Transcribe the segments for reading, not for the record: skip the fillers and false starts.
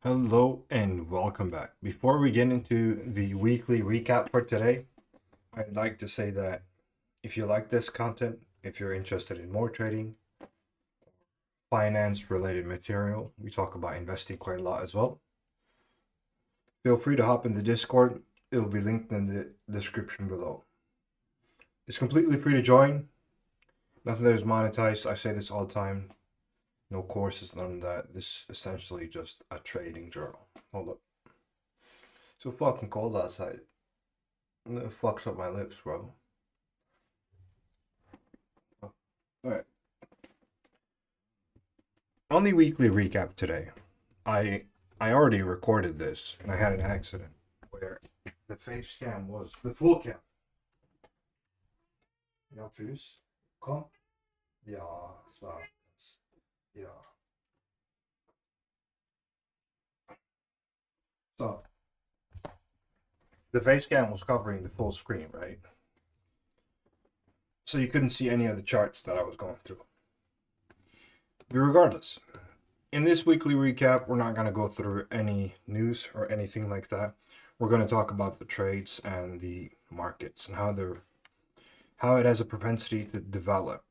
Hello and welcome back. Before we get into the weekly recap for today, I'd like to say that if you like this content, if you're interested in more trading, finance related material, we talk about investing quite a lot as well. Feel free to hop in the Discord. It'll be linked in the description below. It's completely free to join. Nothing that is monetized. I say this all the time. No courses, none of that. This is essentially just a trading journal. Hold up. It's so fucking cold outside. It fucks up my lips, bro. All right. On the weekly recap today, I I already recorded this and I had an accident where the face cam was the full cam. Ja, precies. Kom. Ja, zwaar. Ja. So the face cam was covering the full screen, right? So you couldn't see any of the charts that I was going through. But regardless, in this weekly recap, we're not going to go through any news or anything like that. We're going to talk about the trades and the markets and how it has a propensity to develop.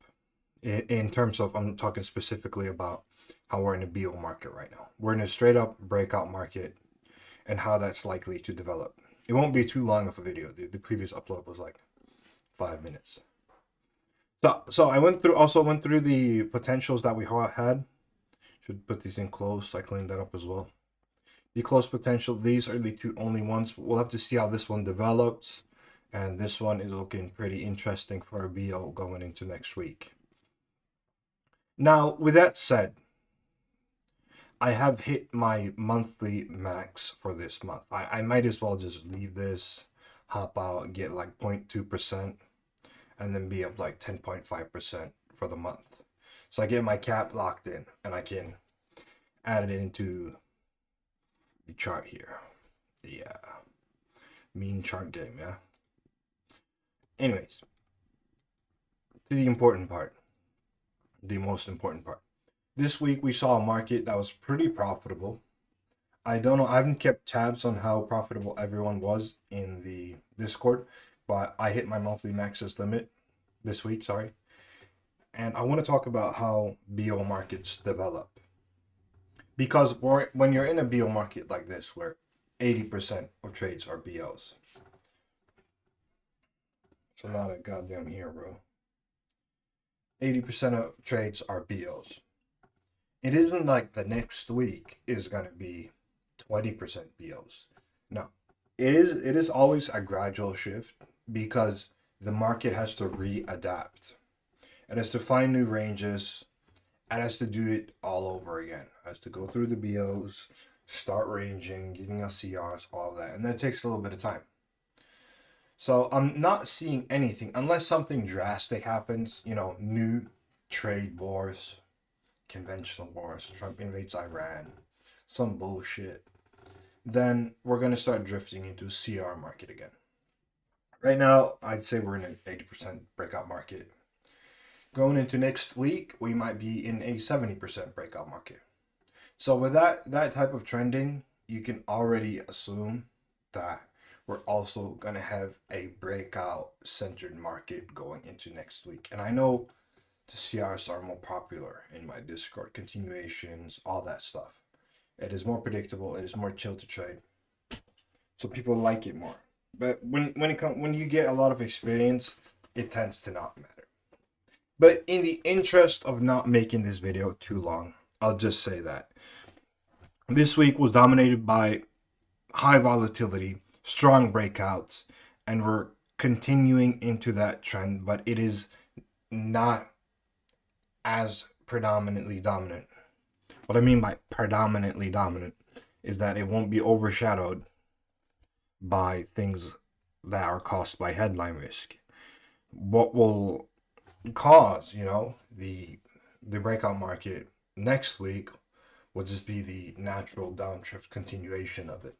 In terms of, I'm talking specifically about how we're in a BO market right now. We're in a straight up breakout market and how that's likely to develop. It won't be too long of a video. The previous upload was like 5 minutes. So I went through the potentials that we had. Should put these in close. I cleaned that up as well. The close potential, these are the two only ones. We'll have to see how this one develops. And this one is looking pretty interesting for a BO going into next week. Now, with that said, I have hit my monthly max for this month. I might as well just leave this, hop out, get like 0.2%, and then be up like 10.5% for the month. So I get my cap locked in and I can add it into the chart here. Yeah. Mean chart game, yeah. Anyways, to the important part. The most important part. This week we saw a market that was pretty profitable. I don't know, I haven't kept tabs on how profitable everyone was in the Discord, but I hit my monthly maxes limit this week, sorry. And I want to talk about how BO markets develop. Because when you're in a BO market like this, where 80% of trades are BOs, it's a lot of goddamn here, bro. 80% of trades are BOs. It isn't like the next week is going to be 20% BOs. No. It is always a gradual shift because the market has to readapt. It has to find new ranges. It has to do it all over again. It has to go through the BOs, start ranging, giving us CRs, all of that. And that takes a little bit of time. So I'm not seeing anything unless something drastic happens, new trade wars, conventional wars, Trump invades Iran, some bullshit, then we're going to start drifting into a CR market again. Right now, I'd say we're in an 80% breakout market. Going into next week, we might be in a 70% breakout market. So with that type of trending, you can already assume that we're also going to have a breakout centered market going into next week. And I know the CRs are more popular in my Discord, continuations, all that stuff. It is more predictable, it is more chill to trade. So people like it more. But when you get a lot of experience, it tends to not matter. But in the interest of not making this video too long, I'll just say that this week was dominated by high volatility, strong breakouts, and we're continuing into that trend, but it is not as predominantly dominant. What I mean by predominantly dominant is that it won't be overshadowed by things that are caused by headline risk. What will cause, the breakout market next week will just be the natural downshift continuation of it.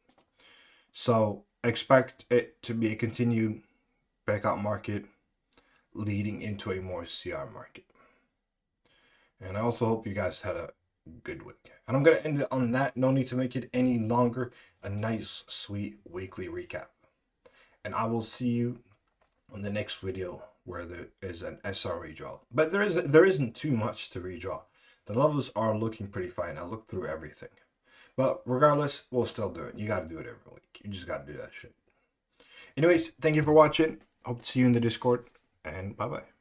So expect it to be a continued breakout market leading into a more CR market. And I also hope you guys had a good week. And I'm going to end it on that. No need to make it any longer. A nice, sweet weekly recap. And I will see you on the next video where there is an SR redraw. But there isn't too much to redraw. The levels are looking pretty fine. I looked through everything. But regardless, we'll still do it. You got to do it every week. You just got to do that shit. Anyways, thank you for watching. Hope to see you in the Discord. And bye-bye.